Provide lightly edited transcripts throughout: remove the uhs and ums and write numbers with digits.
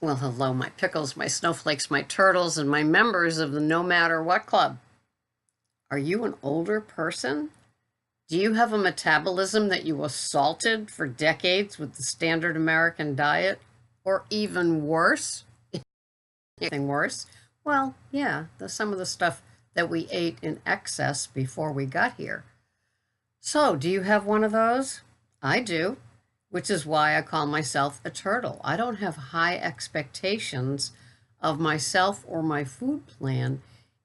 Well, hello, my pickles, my snowflakes, my turtles, and my members of the No Matter What Club. Are you an older person? Do you have a metabolism that you assaulted for decades with the standard American diet? Or even worse? Anything worse? Well, yeah, some of the stuff that we ate in excess before we got here. So, do you have one of those? I do, which is why I call myself a turtle. I don't have high expectations of myself or my food plan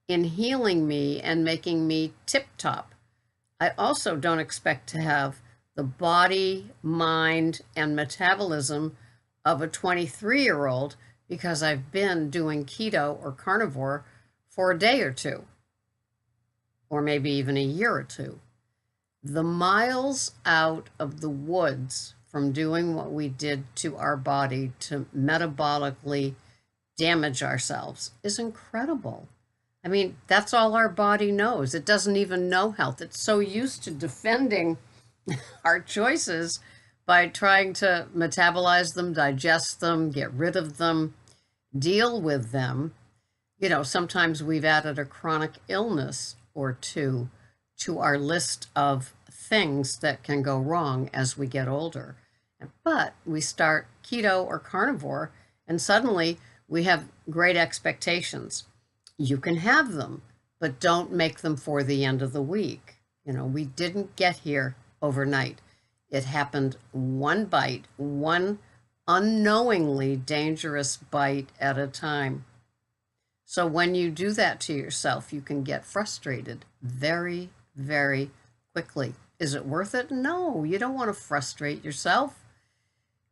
in healing me and making me tip top. I also don't expect to have the body, mind, and metabolism of a 23-year-old because I've been doing keto or carnivore for a day or two, or maybe even a year or two. The miles out of the woods from doing what we did to our body to metabolically damage ourselves is incredible. I mean, that's all our body knows. It doesn't even know health. It's so used to defending our choices by trying to metabolize them, digest them, get rid of them, deal with them. You know, sometimes we've added a chronic illness or two to our list of things that can go wrong as we get older. But we start keto or carnivore, and suddenly we have great expectations. You can have them, but don't make them for the end of the week. You know, we didn't get here overnight. It happened one bite, one unknowingly dangerous bite at a time. So when you do that to yourself, you can get frustrated very, very quickly. Is it worth it? No, you don't want to frustrate yourself.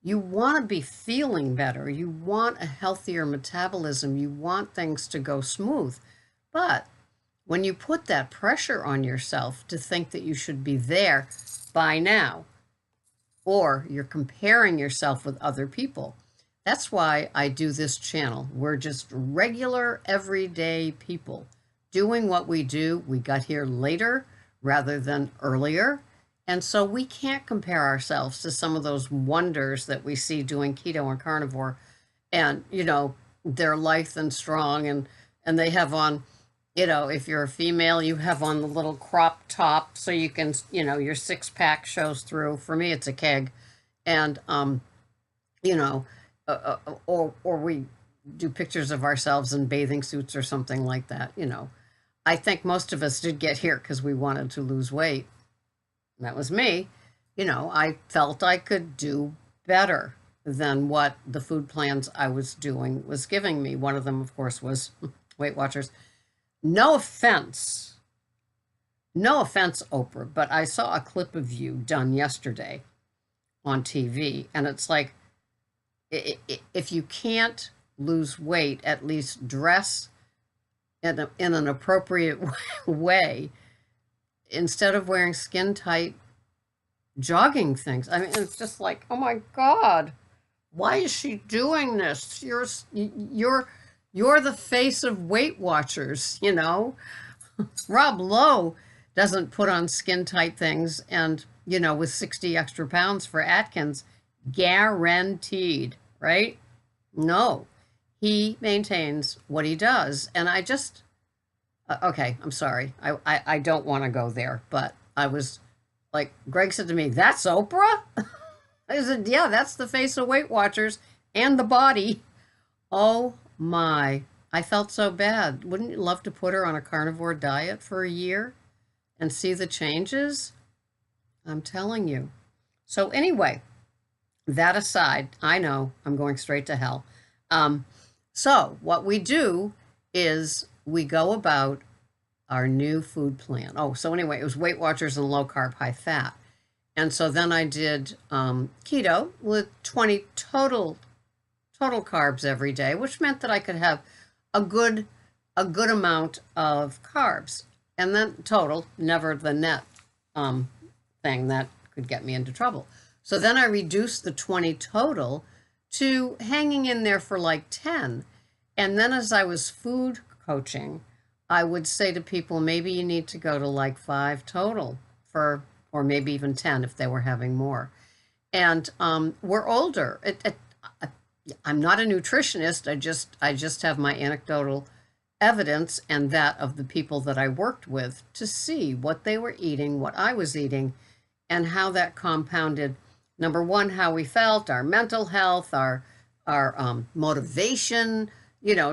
You want to be feeling better. You want a healthier metabolism. You want things to go smooth. But when you put that pressure on yourself to think that you should be there by now, or you're comparing yourself with other people, that's why I do this channel. We're just regular, everyday people doing what we do. We got here later rather than earlier. And so we can't compare ourselves to some of those wonders that we see doing keto and carnivore. And, you know, they're lithe and strong and they have on, you know, if you're a female, you have on the little crop top so you can, you know, your six-pack shows through. For me, it's a keg. And, you know, or we do pictures of ourselves in bathing suits or something like that, you know. I think most of us did get here because we wanted to lose weight. That was me. You know, I felt I could do better than what the food plans I was doing was giving me. One of them, of course, was Weight Watchers. No offense, Oprah, but I saw a clip of you done yesterday on TV, and it's like, if you can't lose weight, at least dress in an appropriate way instead of wearing skin tight jogging things. I mean, it's just like, oh my God, why is she doing this? You're the face of Weight Watchers, you know. Rob Lowe doesn't put on skin tight things, and you know, with 60 extra pounds for Atkins, guaranteed, right? No, he maintains what he does, and I just okay, I'm sorry. I don't want to go there, but I was like, Greg said to me, that's Oprah? I said, yeah, that's the face of Weight Watchers and the body. Oh my, I felt so bad. Wouldn't you love to put her on a carnivore diet for a year and see the changes? I'm telling you. So anyway, that aside, I know I'm going straight to hell. So what we do is we go about our new food plan. Oh, so anyway, it was Weight Watchers and low carb, high fat. And so then I did keto with 20 total carbs every day, which meant that I could have a good amount of carbs. And then total, never the net thing that could get me into trouble. So then I reduced the 20 total to hanging in there for like 10. And then as I was food coaching, I would say to people, maybe you need to go to like 5 total or maybe even 10 if they were having more. And we're older. I'm not a nutritionist. I just have my anecdotal evidence and that of the people that I worked with to see what they were eating, what I was eating, and how that compounded, number one, how we felt, our mental health, our motivation,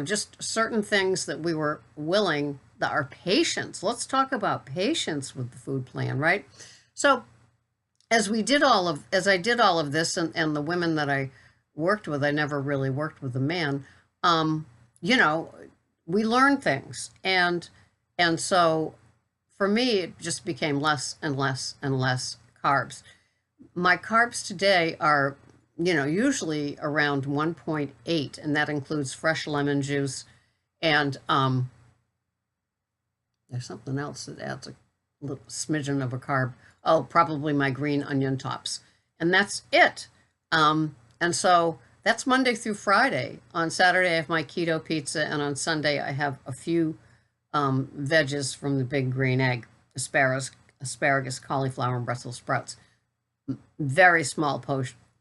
just certain things that we were willing, our patience. Let's talk about patience with the food plan, right? So as I did all of this, and the women that I worked with, I never really worked with a man. Um, you know, we learn things, and so for me, it just became less and less and less carbs. My carbs today are, usually around 1.8, and that includes fresh lemon juice. And there's something else that adds a little smidgen of a carb. Oh, probably my green onion tops. And that's it. And so that's Monday through Friday. On Saturday, I have my keto pizza, and on Sunday, I have a few veggies from the big green egg, asparagus, cauliflower, and Brussels sprouts. Very small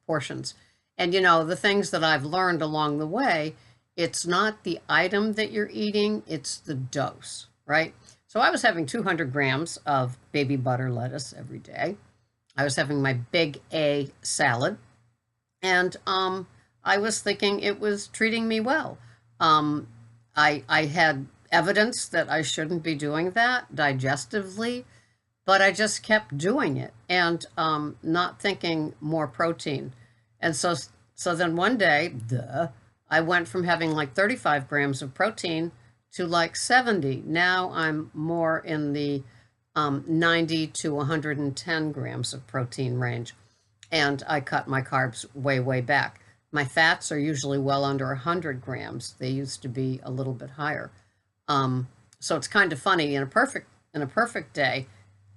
portions. And the things that I've learned along the way, it's not the item that you're eating, it's the dose, right? So I was having 200 grams of baby butter lettuce every day. I was having my big A salad, and I was thinking it was treating me well. I had evidence that I shouldn't be doing that digestively, but I just kept doing it and not thinking more protein. And so then one day, I went from having like 35 grams of protein to like 70. Now I'm more in the 90 to 110 grams of protein range. And I cut my carbs way, way back. My fats are usually well under 100 grams. They used to be a little bit higher. So it's kind of funny. In a perfect day,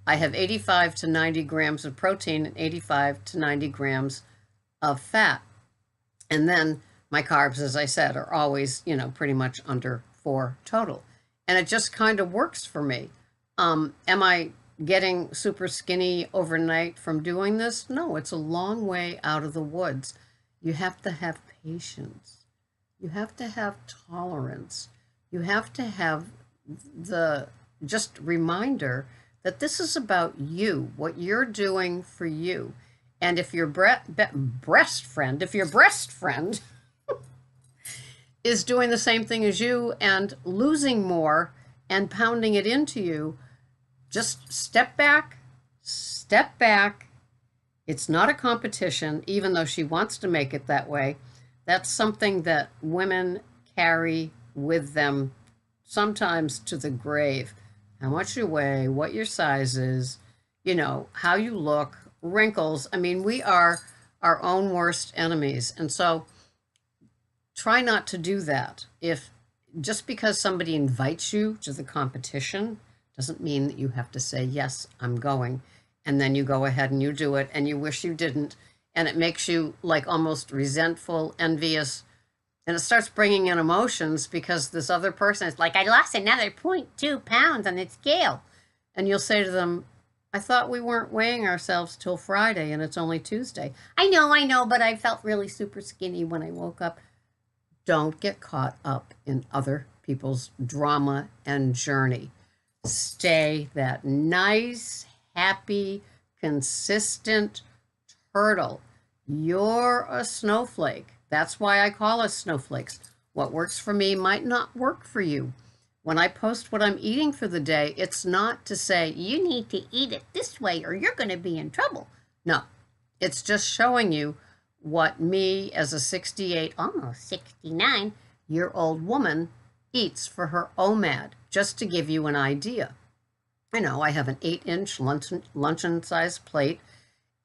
I have 85 to 90 grams of protein and 85 to 90 grams of fat. And then my carbs, as I said, are always, pretty much under 4 total. And it just kind of works for me. Am I getting super skinny overnight from doing this? No, it's a long way out of the woods. You have to have patience. You have to have tolerance. You have to have the just reminder that this is about you, what you're doing for you. And if your breast friend is doing the same thing as you and losing more and pounding it into you, just step back, step back. It's not a competition, even though she wants to make it that way. That's something that women carry with them, sometimes to the grave. How much you weigh, what your size is, how you look, wrinkles. I mean, we are our own worst enemies. And so try not to do that. If just because somebody invites you to the competition doesn't mean that you have to say, yes, I'm going. And then you go ahead and you do it and you wish you didn't. And it makes you like almost resentful, envious. And it starts bringing in emotions because this other person is like, I lost another 0.2 pounds on the scale. And you'll say to them, I thought we weren't weighing ourselves till Friday and it's only Tuesday. I know, but I felt really super skinny when I woke up. Don't get caught up in other people's drama and journey. Stay that nice, happy, consistent turtle. You're a snowflake. That's why I call us snowflakes. What works for me might not work for you. When I post what I'm eating for the day, it's not to say, you need to eat it this way or you're going to be in trouble. No, it's just showing you what me as a 68, almost 69-year-old woman eats for her OMAD, just to give you an idea. I have an 8-inch luncheon-sized plate,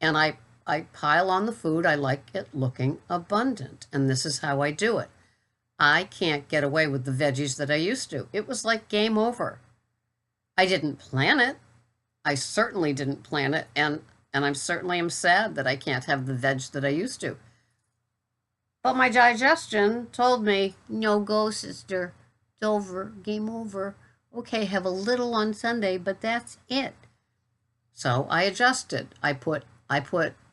and I pile on the food. I like it looking abundant, and this is how I do it. I can't get away with the veggies that I used to. It was like game over. I didn't plan it. I certainly didn't plan it, and I certainly am sad that I can't have the veg that I used to. But my digestion told me, no go, sister. It's over, game over. Okay, have a little on Sunday, but that's it. So I adjusted. I put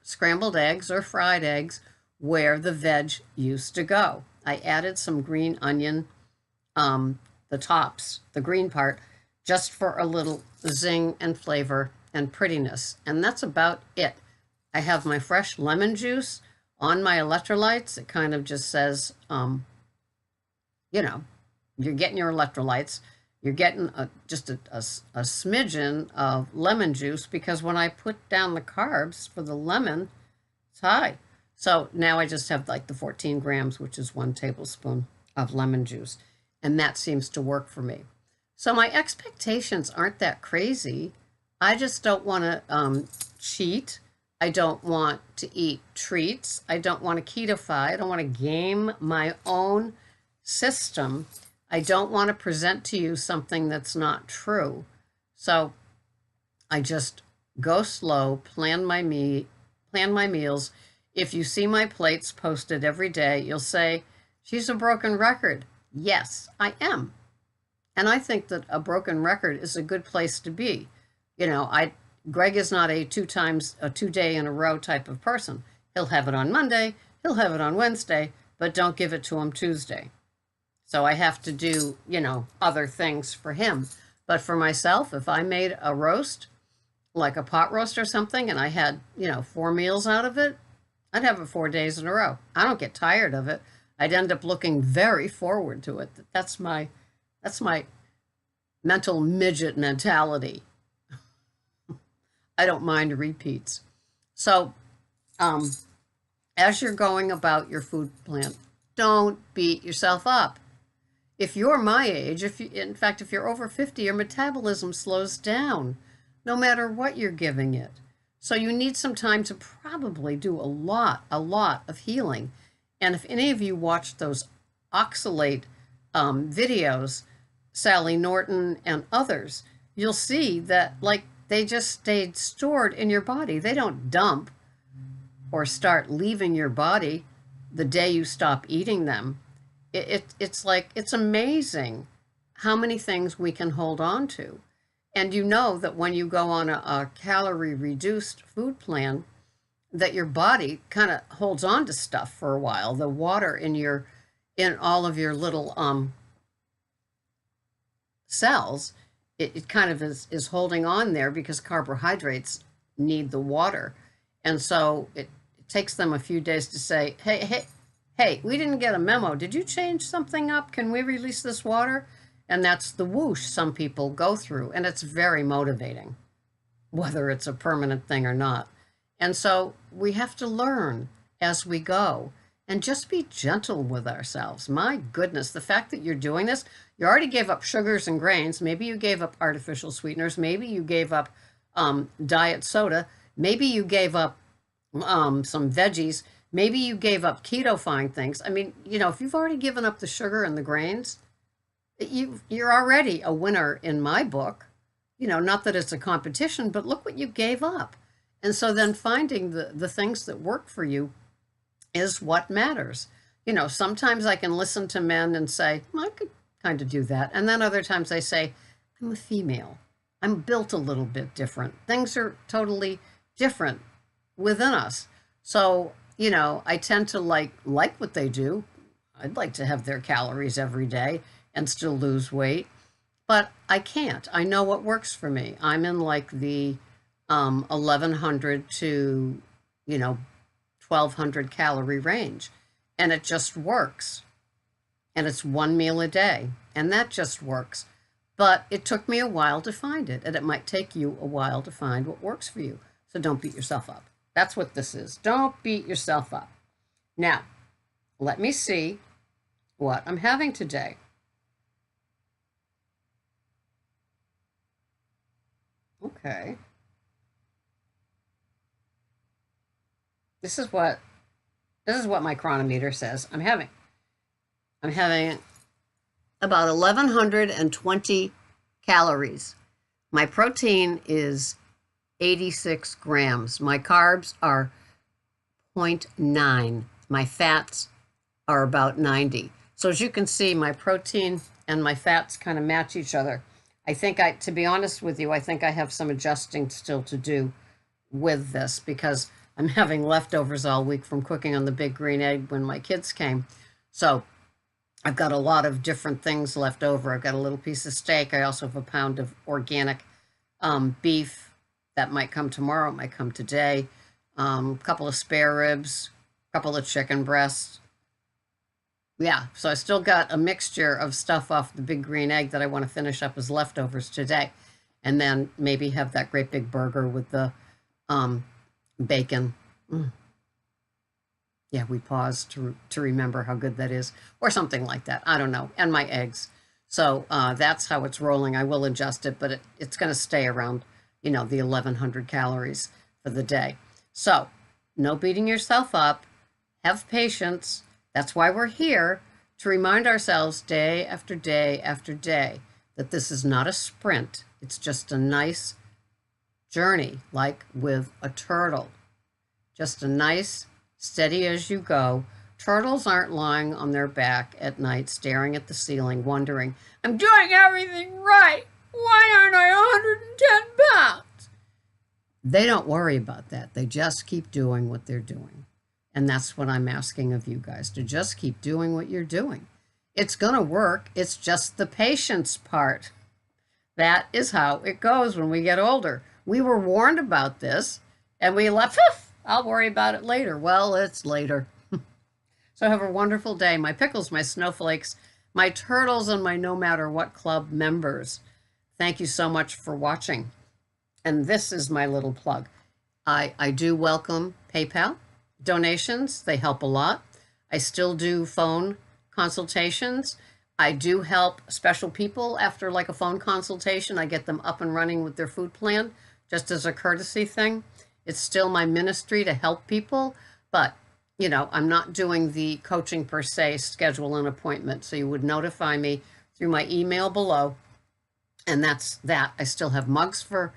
scrambled eggs or fried eggs where the veg used to go. I added some green onion, the tops, the green part, just for a little zing and flavor and prettiness. And that's about it. I have my fresh lemon juice on my electrolytes. It kind of just says, you know, you're getting your electrolytes. You're getting just a smidgen of lemon juice, because when I put down the carbs for the lemon, it's high. So now I just have like the 14 grams, which is 1 tablespoon of lemon juice. And that seems to work for me. So my expectations aren't that crazy. I just don't want to cheat. I don't want to eat treats. I don't want to ketofy. I don't want to game my own system. I don't want to present to you something that's not true. So I just go slow, plan my meals. If you see my plates posted every day, you'll say, she's a broken record. Yes, I am. And I think that a broken record is a good place to be. You know, Greg is not a 2 day in a row type of person. He'll have it on Monday, he'll have it on Wednesday, but don't give it to him Tuesday. So I have to do, you know, other things for him. But for myself, if I made a roast, like a pot roast or something, and I had, you know, 4 meals out of it, I'd have it 4 days in a row. I don't get tired of it. I'd end up looking very forward to it. That's my mental midget mentality. I don't mind repeats. So, as you're going about your food plan, don't beat yourself up. If you're my age, in fact, if you're over 50, your metabolism slows down, no matter what you're giving it. So you need some time to probably do a lot of healing. And if any of you watched those oxalate videos, Sally Norton and others, you'll see that, like, they just stayed stored in your body. They don't dump or start leaving your body the day you stop eating them. It's like, it's amazing how many things we can hold on to. And you know that when you go on a calorie reduced food plan, that your body kind of holds on to stuff for a while. The water in all of your little cells, it kind of is holding on there, because carbohydrates need the water. And so it takes them a few days to say, hey, we didn't get a memo. Did you change something up? Can we release this water? And that's the whoosh some people go through. And it's very motivating, whether it's a permanent thing or not. And so we have to learn as we go and just be gentle with ourselves. My goodness, the fact that you're doing this, you already gave up sugars and grains. Maybe you gave up artificial sweeteners. Maybe you gave up diet soda. Maybe you gave up some veggies. Maybe you gave up keto-fying things. I mean, you know, if you've already given up the sugar and the grains, you're already a winner in my book. You know, not that it's a competition, but look what you gave up. And so then finding the things that work for you is what matters. You know, sometimes I can listen to men and say, well, I could kind of do that. And then other times I say, I'm a female. I'm built a little bit different. Things are totally different within us. So, you know, I tend to like what they do. I'd like to have their calories every day and still lose weight, but I can't. I know what works for me. I'm in like the 1,100 to, you know, 1,200 calorie range, and it just works. And it's 1 meal a day, and that just works. But it took me a while to find it, and it might take you a while to find what works for you. So don't beat yourself up. That's what this is. Don't beat yourself up. Now, let me see what I'm having today. Okay. This is what my chronometer says I'm having. I'm having about 1,120 calories. My protein is 86 grams. My carbs are 0.9. My fats are about 90. So as you can see, my protein and my fats kind of match each other. I think to be honest with you, I think I have some adjusting still to do with this, because I'm having leftovers all week from cooking on the big green egg when my kids came. So I've got a lot of different things left over. I've got a little piece of steak. I also have a pound of organic beef that might come tomorrow, might come today. A couple of spare ribs, a couple of chicken breasts. Yeah, so I still got a mixture of stuff off the big green egg that I want to finish up as leftovers today. And then maybe have that great big burger with the bacon. Yeah, we paused to remember how good that is, or something like that. I don't know. And my eggs. So that's how it's rolling. I will adjust it, but it's going to stay around, the 1,100 calories for the day. So no beating yourself up. Have patience. That's why we're here, to remind ourselves day after day after day that this is not a sprint. It's just a nice journey, like with a turtle. Just a nice, steady as you go. Turtles aren't lying on their back at night, staring at the ceiling, wondering, I'm doing everything right. Why aren't I 110 pounds? They don't worry about that. They just keep doing what they're doing. And that's what I'm asking of you guys, to just keep doing what you're doing. It's going to work. It's just the patience part. That is how it goes when we get older. We were warned about this, and we left, I'll worry about it later. Well, it's later. So have a wonderful day. My pickles, my snowflakes, my turtles, and my No Matter What Club members. Thank you so much for watching. And this is my little plug. I do welcome PayPal donations. They help a lot. I still do phone consultations. I do help special people after like a phone consultation. I get them up and running with their food plan, just as a courtesy thing. It's still my ministry to help people, but I'm not doing the coaching per se, schedule an appointment. So you would notify me through my email below. And that's that. I still have mugs for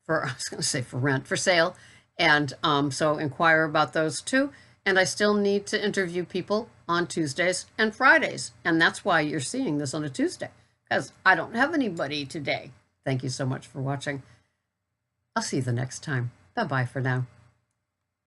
I was going to say for rent, for sale. And so inquire about those too. And I still need to interview people on Tuesdays and Fridays. And that's why you're seeing this on a Tuesday, because I don't have anybody today. Thank you so much for watching. I'll see you the next time. Bye-bye for now.